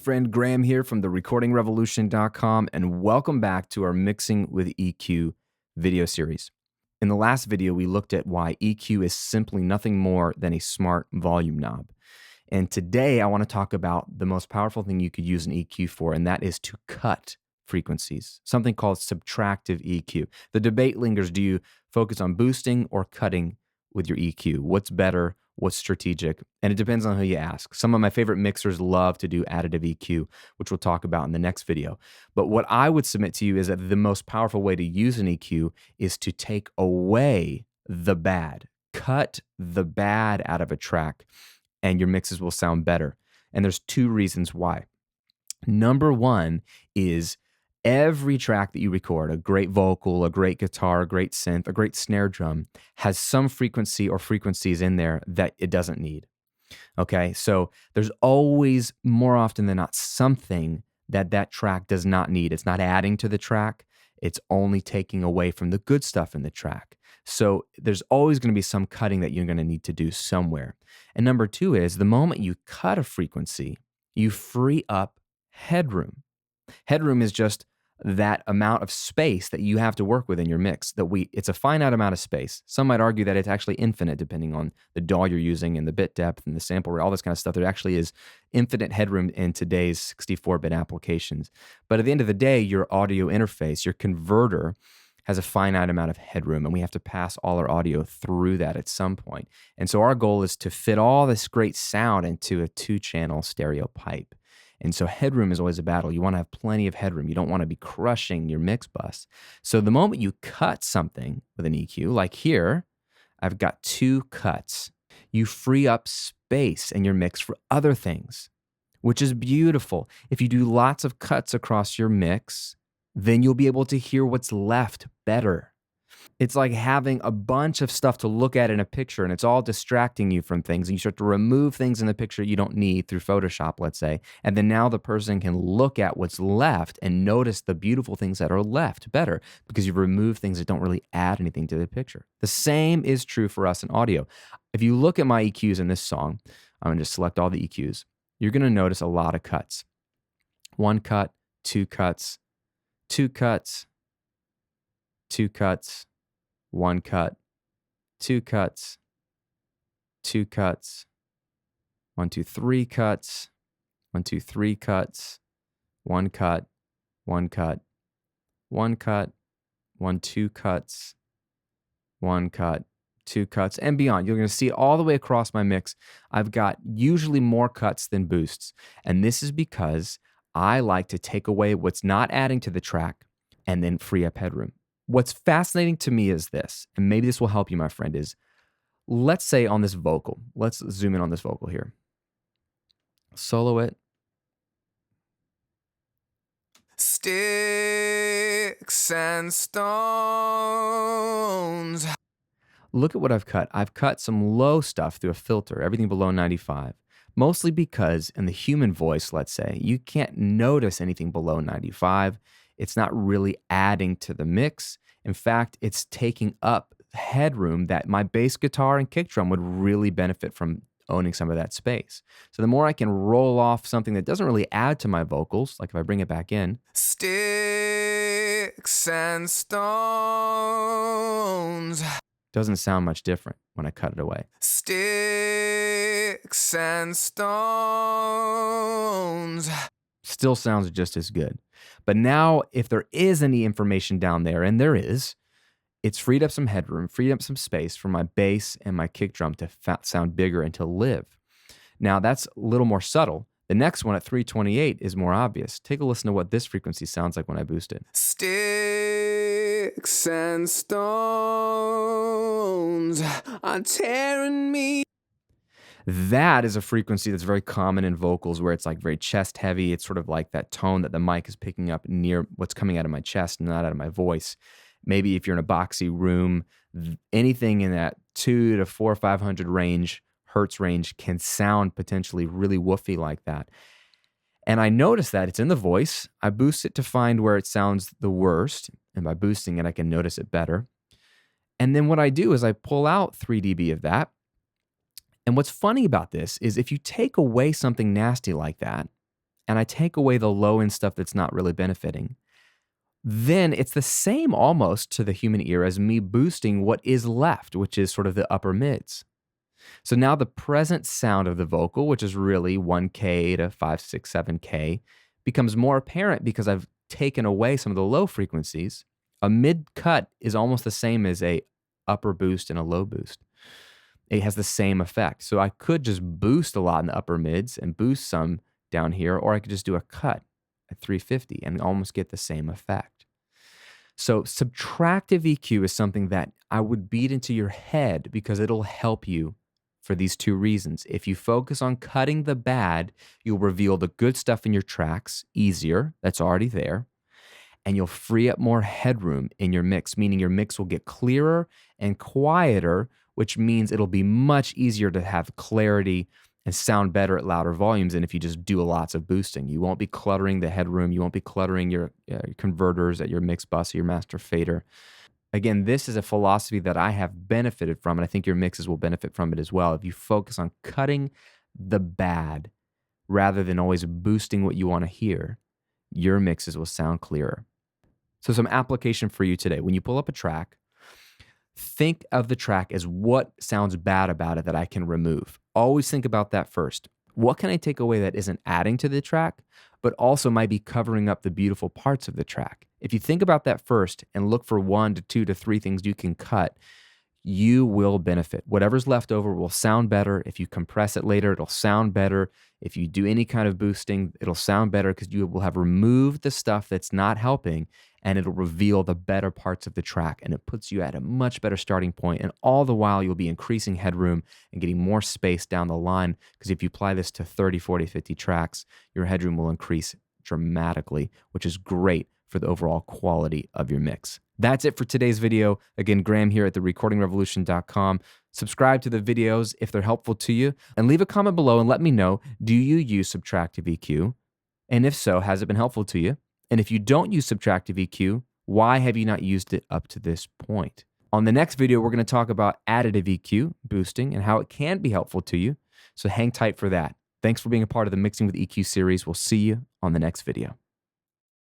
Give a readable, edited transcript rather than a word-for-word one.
friend Graham here from the recordingrevolution.com, and welcome back to our Mixing with EQ video series. In the last video, we looked at why EQ is simply nothing more than a smart volume knob. And today I want to talk about the most powerful thing you could use an EQ for, and that is to cut frequencies, something called subtractive EQ. The debate lingers, do you focus on boosting or cutting with your EQ? What's better? What's strategic? And it depends on who you ask. Some of my favorite mixers love to do additive EQ, which we'll talk about in the next video. But what I would submit to you is that the most powerful way to use an EQ is to take away the bad, cut the bad out of a track, and your mixes will sound better. And there's two reasons why. Number one is every track that you record, a great vocal, a great guitar, a great synth, a great snare drum, has some frequency or frequencies in there that it doesn't need. Okay, so there's always, more often than not, something that track does not need. It's not adding to the track. It's only taking away from the good stuff in the track. So there's always going to be some cutting that you're going to need to do somewhere. And number two is the moment you cut a frequency, you free up headroom. Headroom is just that amount of space that you have to work with in your mix. It's a finite amount of space. Some might argue that it's actually infinite, depending on the DAW you're using and the bit depth and the sample rate, all this kind of stuff. There actually is infinite headroom in today's 64-bit applications. But at the end of the day, your audio interface, your converter, has a finite amount of headroom, and we have to pass all our audio through that at some point. And so our goal is to fit all this great sound into a 2-channel stereo pipe. And so headroom is always a battle. You want to have plenty of headroom. You don't want to be crushing your mix bus. So the moment you cut something with an EQ, like here, I've got 2 cuts. You free up space in your mix for other things, which is beautiful. If you do lots of cuts across your mix, then you'll be able to hear what's left better. It's like having a bunch of stuff to look at in a picture, and it's all distracting you from things, and you start to remove things in the picture you don't need through Photoshop, let's say, and then now the person can look at what's left and notice the beautiful things that are left better because you've removed things that don't really add anything to the picture. The same is true for us in audio. If you look at my EQs in this song, I'm going to just select all the EQs. You're going to notice a lot of cuts. 1 cut, 2 cuts, 2 cuts, 2 cuts, 1 cut, 2 cuts, 2 cuts, 1, 2, 3 cuts, 1, 2, 3 cuts, 1 cut, 1 cut, 1 cut, 1, 2 cuts, 1 cut, 2 cuts, and beyond. You're going to see all the way across my mix, I've got usually more cuts than boosts. And this is because I like to take away what's not adding to the track and then free up headroom. What's fascinating to me is this, and maybe this will help you, my friend, is let's say on this vocal, let's zoom in on this vocal here. Solo it. Sticks and stones. Look at what I've cut. I've cut some low stuff through a filter, everything below 95. Mostly because in the human voice, let's say, you can't notice anything below 95. It's not really adding to the mix. In fact, it's taking up headroom that my bass guitar and kick drum would really benefit from owning some of that space. So the more I can roll off something that doesn't really add to my vocals, like if I bring it back in, sticks and stones, doesn't sound much different when I cut it away. Sticks and stones still sounds just as good. But now, if there is any information down there, and there is, it's freed up some headroom, freed up some space for my bass and my kick drum to sound bigger and to live. Now, that's a little more subtle. The next one at 328 is more obvious. Take a listen to what this frequency sounds like when I boost it. Sticks and stones are tearing me. That is a frequency that's very common in vocals where it's like very chest heavy. It's sort of like that tone that the mic is picking up near what's coming out of my chest, not out of my voice. Maybe if you're in a boxy room, anything in that 200 to 400 or 500 hertz range can sound potentially really woofy like that. And I notice that it's in the voice. I boost it to find where it sounds the worst. And by boosting it, I can notice it better. And then what I do is I pull out 3 dB of that. And what's funny about this is if you take away something nasty like that and I take away the low end stuff that's not really benefiting, then it's the same almost to the human ear as me boosting what is left, which is sort of the upper mids. So now the present sound of the vocal, which is really 1K to 5, 6, 7K, becomes more apparent because I've taken away some of the low frequencies. A mid cut is almost the same as a upper boost and a low boost. It has the same effect. So I could just boost a lot in the upper mids and boost some down here, or I could just do a cut at 350 and almost get the same effect. So subtractive EQ is something that I would beat into your head because it'll help you for these two reasons. If you focus on cutting the bad, you'll reveal the good stuff in your tracks easier, that's already there, and you'll free up more headroom in your mix, meaning your mix will get clearer and quieter, which means it'll be much easier to have clarity and sound better at louder volumes than if you just do lots of boosting. You won't be cluttering the headroom. You won't be cluttering your converters at your mix bus or your master fader. Again, this is a philosophy that I have benefited from, and I think your mixes will benefit from it as well. If you focus on cutting the bad rather than always boosting what you want to hear, your mixes will sound clearer. So some application for you today. When you pull up a track, think of the track as what sounds bad about it that I can remove. Always think about that first. What can I take away that isn't adding to the track, but also might be covering up the beautiful parts of the track? If you think about that first and look for 1 to 2 to 3 things you can cut, you will benefit. Whatever's left over will sound better. If you compress it later, it'll sound better. If you do any kind of boosting, it'll sound better because you will have removed the stuff that's not helping, and it'll reveal the better parts of the track, and it puts you at a much better starting point. And all the while, you'll be increasing headroom and getting more space down the line, because if you apply this to 30, 40, 50 tracks, your headroom will increase dramatically, which is great for the overall quality of your mix. That's it for today's video. Again, Graham here at recordingrevolution.com. Subscribe to the videos if they're helpful to you, and leave a comment below and let me know, do you use subtractive EQ? And if so, has it been helpful to you? And if you don't use subtractive EQ, why have you not used it up to this point? On the next video, we're going to talk about additive EQ, boosting, and how it can be helpful to you. So hang tight for that. Thanks for being a part of the Mixing with EQ series. We'll see you on the next video.